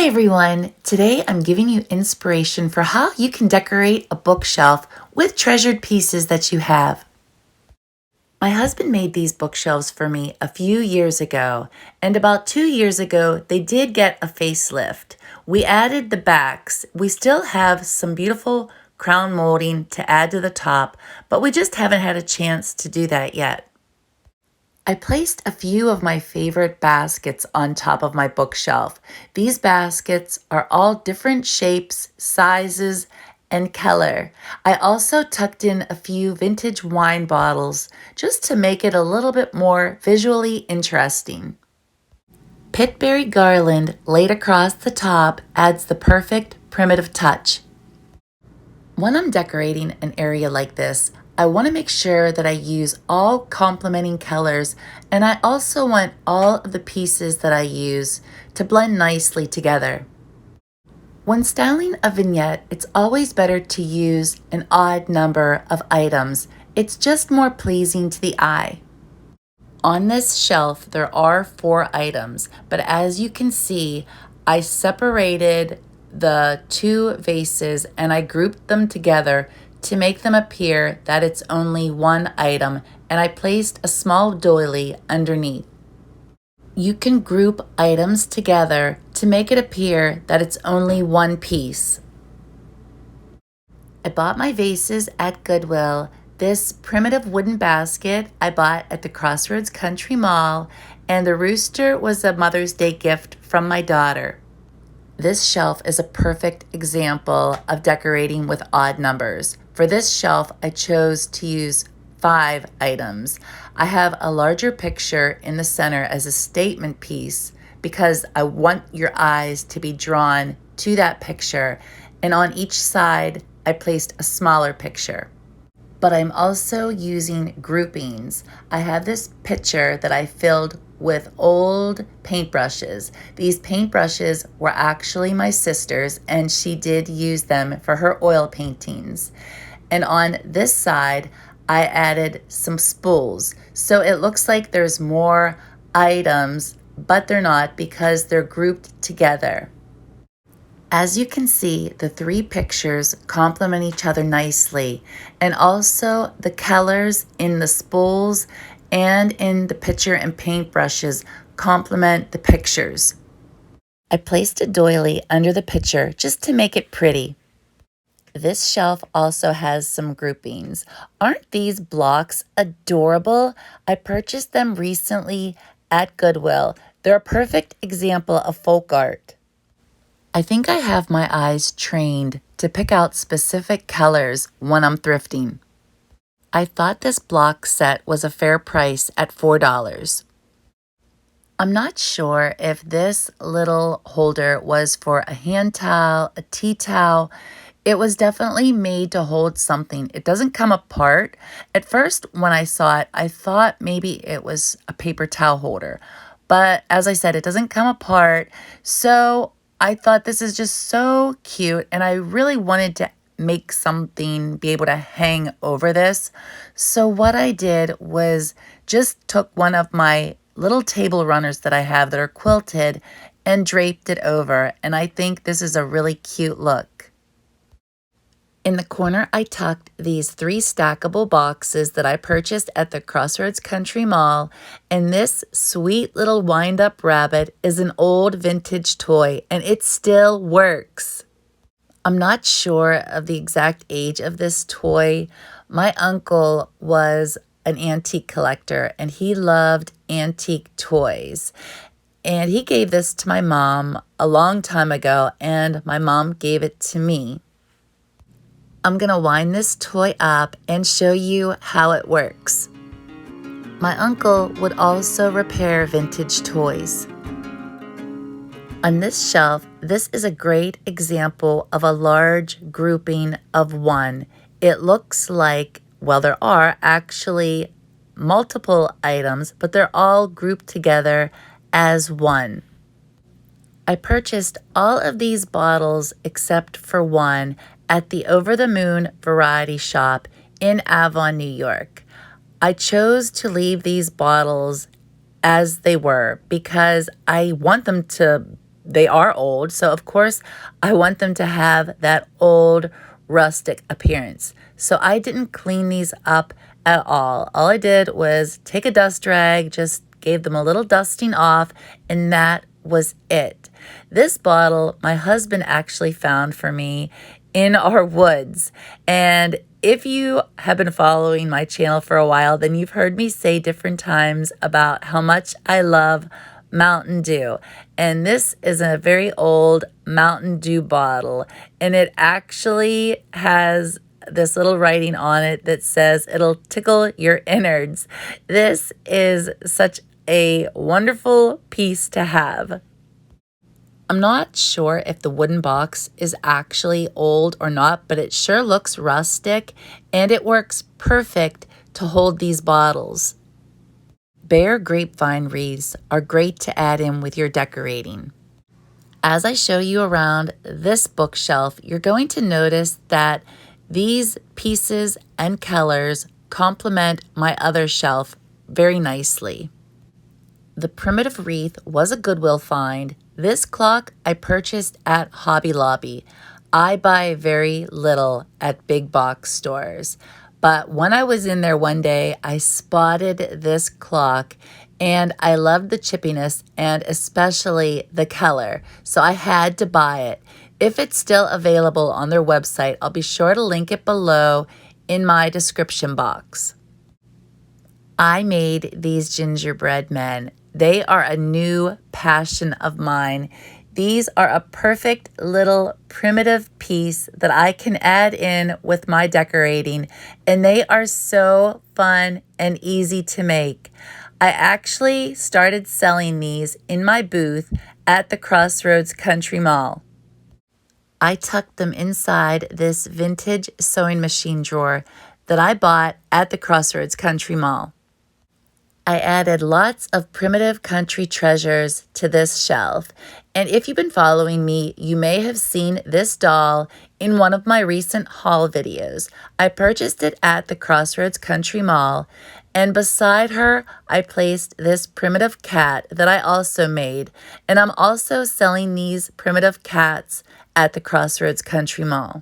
Hi everyone! Today I'm giving you inspiration for how you can decorate a bookshelf with treasured pieces that you have. My husband made these bookshelves for me a few years ago, and about 2 years ago they did get a facelift. We added the backs. We still have some beautiful crown molding to add to the top, but we just haven't had a chance to do that yet. I placed a few of my favorite baskets on top of my bookshelf. These baskets are all different shapes, sizes, and color. I also tucked in a few vintage wine bottles just to make it a little bit more visually interesting. Pitberry garland laid across the top adds the perfect primitive touch. When I'm decorating an area like this, I want to make sure that I use all complementing colors, and I also want all of the pieces that I use to blend nicely together. When styling a vignette, it's always better to use an odd number of items. It's just more pleasing to the eye. On this shelf, there are 4 items, but as you can see, I separated the 2 vases and I grouped them together to make them appear that it's only one item, and I placed a small doily underneath. You can group items together to make it appear that it's only one piece. I bought my vases at Goodwill. This primitive wooden basket I bought at the Crossroads Country Mall, and the rooster was a Mother's Day gift from my daughter. This shelf is a perfect example of decorating with odd numbers. For this shelf, I chose to use 5 items. I have a larger picture in the center as a statement piece because I want your eyes to be drawn to that picture, and on each side, I placed a smaller picture. But I'm also using groupings. I have this picture that I filled with old paintbrushes. These paintbrushes were actually my sister's, and she did use them for her oil paintings. And on this side, I added some spools. So it looks like there's more items, but they're not because they're grouped together. As you can see, the 3 pictures complement each other nicely, and also the colors in the spools and in the picture and paintbrushes complement the pictures. I placed a doily under the picture just to make it pretty. This shelf also has some groupings. Aren't these blocks adorable? I purchased them recently at Goodwill. They're a perfect example of folk art. I think I have my eyes trained to pick out specific colors when I'm thrifting. I thought this block set was a fair price at $4. I'm not sure if this little holder was for a hand towel, a tea towel. It was definitely made to hold something. It doesn't come apart. At first, when I saw it, I thought maybe it was a paper towel holder. But as I said, it doesn't come apart. So I thought this is just so cute, and I really wanted to make something, be able to hang over this. So what I did was just took one of my little table runners that I have that are quilted and draped it over, and I think this is a really cute look. In the corner, I tucked these 3 stackable boxes that I purchased at the Crossroads Country Mall, and this sweet little wind-up rabbit is an old vintage toy, and it still works. I'm not sure of the exact age of this toy. My uncle was an antique collector, and he loved antique toys. And he gave this to my mom a long time ago, and my mom gave it to me. I'm going to wind this toy up and show you how it works. My uncle would also repair vintage toys. On this shelf, this is a great example of a large grouping of 1. It looks like, well, there are actually multiple items, but they're all grouped together as 1. I purchased all of these bottles except for 1 at the Over the Moon Variety Shop in Avon, New York. I chose to leave these bottles as they were because I want them to they are old. So of course I want them to have that old rustic appearance. So I didn't clean these up at all. All I did was take a dust rag, just gave them a little dusting off, and that was it. This bottle my husband actually found for me in our woods. And if you have been following my channel for a while, then you've heard me say different times about how much I love Mountain Dew. And this is a very old Mountain Dew bottle, and it actually has this little writing on it that says it'll tickle your innards. This is such a wonderful piece to have. I'm not sure if the wooden box is actually old or not, but it sure looks rustic, and it works perfect to hold these bottles. Bare grapevine wreaths are great to add in with your decorating. As I show you around this bookshelf, you're going to notice that these pieces and colors complement my other shelf very nicely. The primitive wreath was a Goodwill find. This clock I purchased at Hobby Lobby. I buy very little at big box stores. But when I was in there one day, I spotted this clock and I loved the chippiness and especially the color. So I had to buy it. If it's still available on their website, I'll be sure to link it below in my description box. I made these gingerbread men. They are a new passion of mine. These are a perfect little primitive piece that I can add in with my decorating, and they are so fun and easy to make. I actually started selling these in my booth at the Crossroads Country Mall. I tucked them inside this vintage sewing machine drawer that I bought at the Crossroads Country Mall. I added lots of primitive country treasures to this shelf. And if you've been following me, you may have seen this doll in one of my recent haul videos. I purchased it at the Crossroads Country Mall, and beside her, I placed this primitive cat that I also made. And I'm also selling these primitive cats at the Crossroads Country Mall.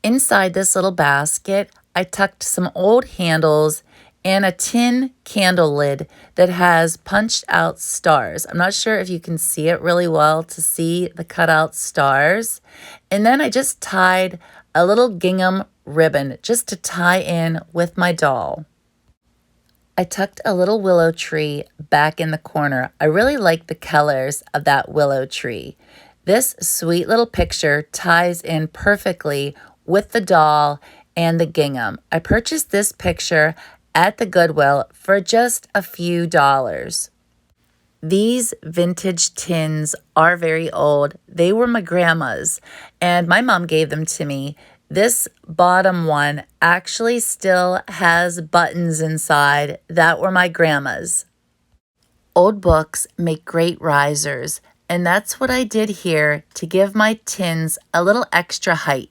Inside this little basket, I tucked some old handles and a tin candle lid that has punched out stars. I'm not sure if you can see it really well to see the cutout stars. And then I just tied a little gingham ribbon just to tie in with my doll. I tucked a little willow tree back in the corner. I really like the colors of that willow tree. This sweet little picture ties in perfectly with the doll and the gingham. I purchased this picture at the Goodwill for just a few dollars. These vintage tins are very old. They were my grandma's, and my mom gave them to me. This bottom one actually still has buttons inside that were my grandma's. Old books make great risers, and that's what I did here to give my tins a little extra height.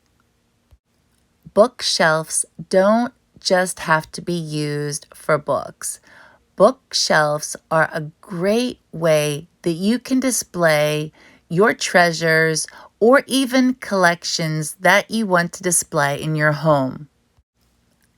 Bookshelves don't just have to be used for books. Bookshelves are a great way that you can display your treasures or even collections that you want to display in your home.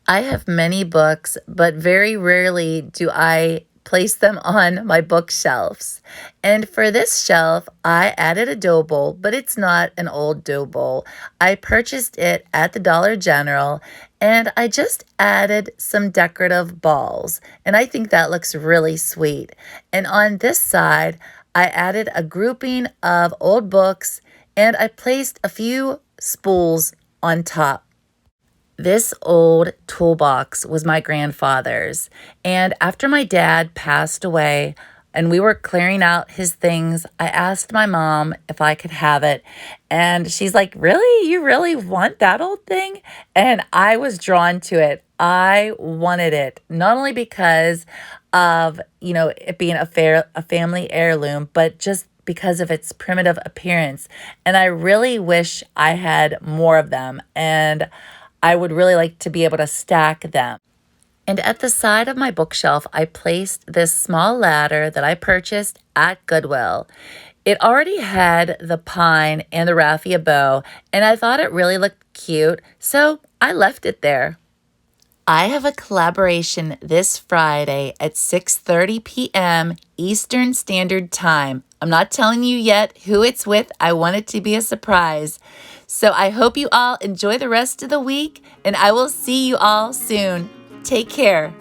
I have many books, but very rarely do I place them on my bookshelves. And for this shelf, I added a dough bowl, but it's not an old dough bowl. I purchased it at the Dollar General, and I just added some decorative balls, and I think that looks really sweet. And on this side, I added a grouping of old books, and I placed a few spools on top. This old toolbox was my grandfather's, and after my dad passed away and we were clearing out his things, I asked my mom if I could have it, and she's like, "Really? You really want that old thing?" And I was drawn to it. I wanted it, not only because of, it being a family heirloom, but just because of its primitive appearance. And I really wish I had more of them, and I would really like to be able to stack them. And at the side of my bookshelf, I placed this small ladder that I purchased at Goodwill. It already had the pine and the raffia bow, and I thought it really looked cute, so I left it there. I have a collaboration this Friday at 6:30 p.m. Eastern Standard Time. I'm not telling you yet who it's with. I want it to be a surprise. So I hope you all enjoy the rest of the week, and I will see you all soon. Take care.